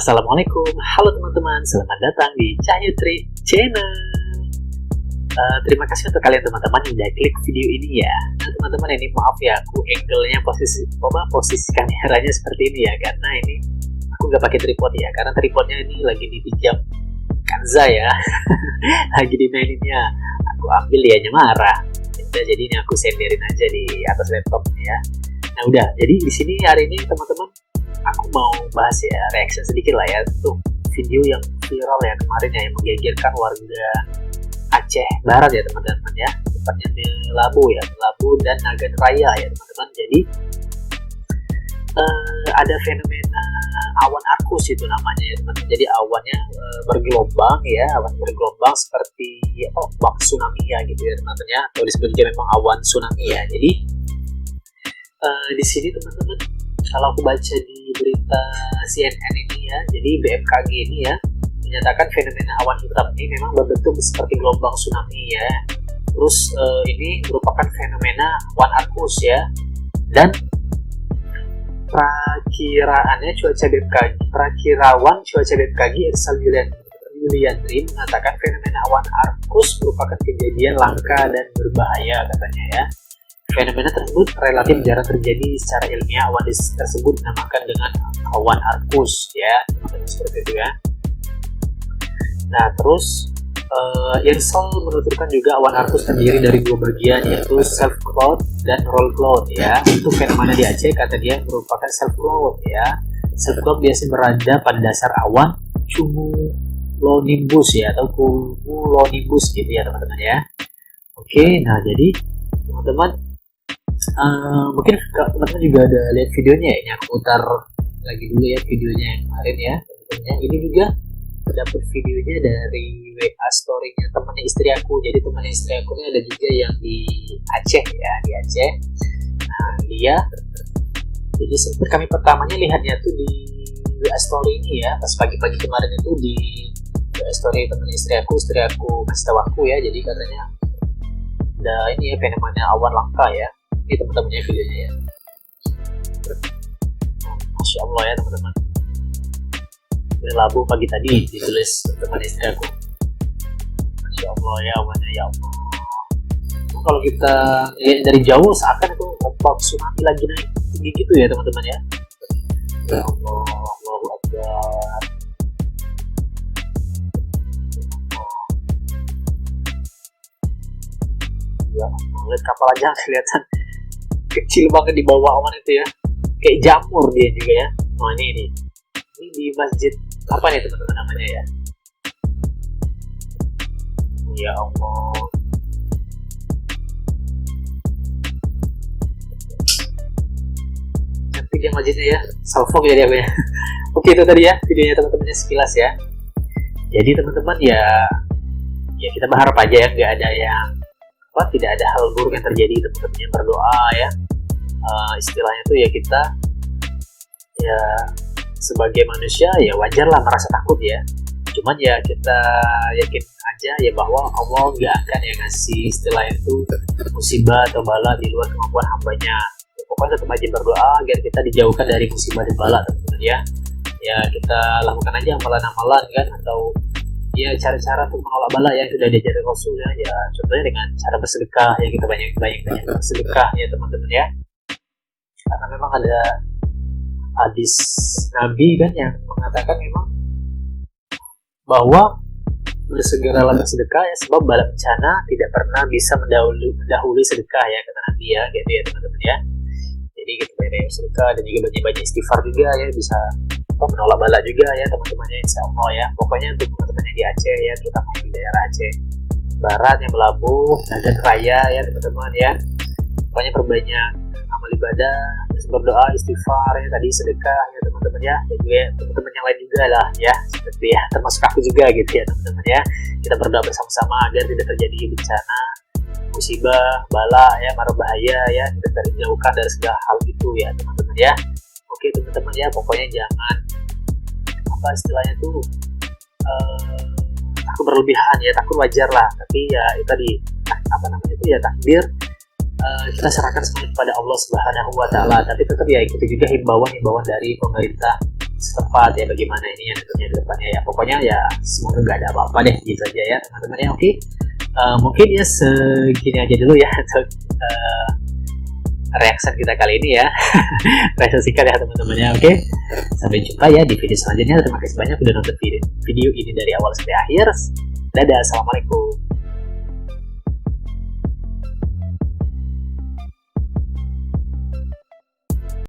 Assalamualaikum, halo teman-teman, selamat datang di Cahyo Tri Channel. Terima kasih untuk kalian teman-teman yang udah klik video ini ya. Nah teman-teman, ini maaf ya, aku angle-nya posisi kameranya seperti ini ya, karena ini aku nggak pakai tripod ya, karena tripodnya ini lagi dipinjam Kanza ya, lagi dimaininnya. Aku ambil ya marah. Jadi ini aku senderin aja di atas laptop ya. Nah udah, jadi di sini hari ini teman-teman, aku mau bahas ya, reaction sedikit lah ya untuk video yang viral ya kemarin ya, yang menggegerkan warga Aceh Barat ya teman-teman ya, tepatnya di Labu ya, Labu dan Nagan Raya ya teman-teman. Jadi ada fenomena awan arkus itu namanya ya teman-teman. Jadi awannya bergelombang ya, awan bergelombang seperti ombak tsunami ya gitu ya teman-teman ya, atau disebutnya memang awan tsunami ya. Jadi di sini teman-teman, kalau aku baca di berita CNN ini ya, jadi BMKG ini ya menyatakan fenomena awan hitam ini memang berbentuk seperti gelombang tsunami ya. Terus ini merupakan fenomena awan arkus ya, dan perakiraannya perakirawan cuaca BMKG Irsal Yuliandri mengatakan fenomena awan arkus merupakan kejadian langka dan berbahaya katanya ya. Fenomena tersebut relatif jarang terjadi secara ilmiah. Awan tersebut dinamakan dengan awan arkus ya, seperti itu ya. Nah terus Irsal menuturkan juga awan arkus terdiri dari dua bagian, yaitu self cloud dan roll cloud ya. Untuk fenomena di Aceh, kata dia, merupakan self cloud ya. Self cloud biasanya berada pada dasar awan cumulonimbus ya, atau cumulonimbus gitu ya teman-teman ya. Oke, nah jadi teman-teman, mungkin teman-teman juga ada lihat videonya ya, ini aku putar lagi dulu ya videonya yang kemarin ya teman-teman. Ini juga dapat videonya dari WA story-nya temannya istri aku. Jadi temannya istri aku ini ada juga yang di Aceh ya, di Aceh. Nah dia, jadi sempat kami pertamanya lihatnya tuh di WA story ini ya, pas pagi-pagi kemarin itu di WA story temannya istri aku kasih tahu aku ya. Jadi katanya ada ini ya, fenomena awan langka ya. Ini teman-temannya videonya ya. Masya Allah ya teman-teman, dari Labu pagi tadi ditulis teman istri aku. Masya Allah ya awannya ya Allah. Kalau kita lihat dari jauh seakan itu ombak tsunami lagi naik tinggi gitu ya teman-teman ya. Ya Allah, Allahu Akbar. Ya Allah, lihat kapal aja kelihatan kecil banget di bawah awan itu ya, kayak jamur dia juga ya. Oh ini di masjid apa nih teman-teman namanya ya? Ya Allah, cantik ya masjidnya ya, salfok ya dia ya. Oke, itu tadi ya videonya teman-temannya sekilas ya. Jadi teman-teman ya kita berharap aja ya nggak ada yang tidak ada hal buruk yang terjadi, teman-temannya berdoa ya. Istilahnya tuh ya, kita ya sebagai manusia ya wajar lah merasa takut ya. Cuman ya kita yakin aja ya bahwa Allah nggak akan yang ngasih istilah itu musibah atau bala di luar kemampuan hambanya. Ya, pokoknya tetap aja berdoa agar kita dijauhkan dari musibah dan bala teman-teman ya. Ya kita lakukan aja amalan-amalan kan, atau ya cara-cara untuk menolak bala yang sudah diajarkan Rasul ya, contohnya dengan cara bersedekah ya, kita banyak bersedekah ya teman-teman ya. Karena memang ada hadis Nabi kan yang mengatakan memang bahwa bersegeralah bersedekah ya, sebab bala bencana tidak pernah bisa mendahului sedekah ya, kata Nabi ya, gitu ya teman-teman ya. Jadi kita banyak bersedekah dan juga banyak istighfar juga ya, bisa menolak bala juga ya teman-teman ya, insya Allah ya. Pokoknya untuk teman-teman yang di Aceh ya, terutama yang di daerah Aceh Barat yang Melabu, Nagan Raya ya teman-teman ya, pokoknya perbanyak amal ibadah, terus berdoa, istighfar ya, tadi sedekah ya teman-teman ya, dan juga teman-teman yang lain juga lah ya, seperti ya, termasuk aku juga gitu ya teman-teman ya. Kita berdoa bersama-sama agar tidak terjadi bencana, musibah, bala ya, mara bahaya ya, kita terjauhkan dari segala hal itu ya teman-teman ya. Oke teman-teman ya, pokoknya jangan istilahnya tuh takut berlebihan ya, takut wajar lah, tapi ya itu tadi itu ya, takdir kita serahkan semuanya kepada Allah Subhanahu wa Ta'ala. Tapi tetap ya ikuti juga himbauan dari pemerintah setempat ya, bagaimana ini ya tentunya ke depannya ya. Pokoknya ya semoga nggak ada apa-apa deh gitu aja ya teman-teman ya. Oke, mungkin ya segini aja dulu ya untuk reaction kita kali ini ya. Reaction singkat ya teman-teman ya. Oke, sampai jumpa ya di video selanjutnya. Terima kasih banyak udah nonton video ini dari awal sampai akhir. Dadah, assalamualaikum.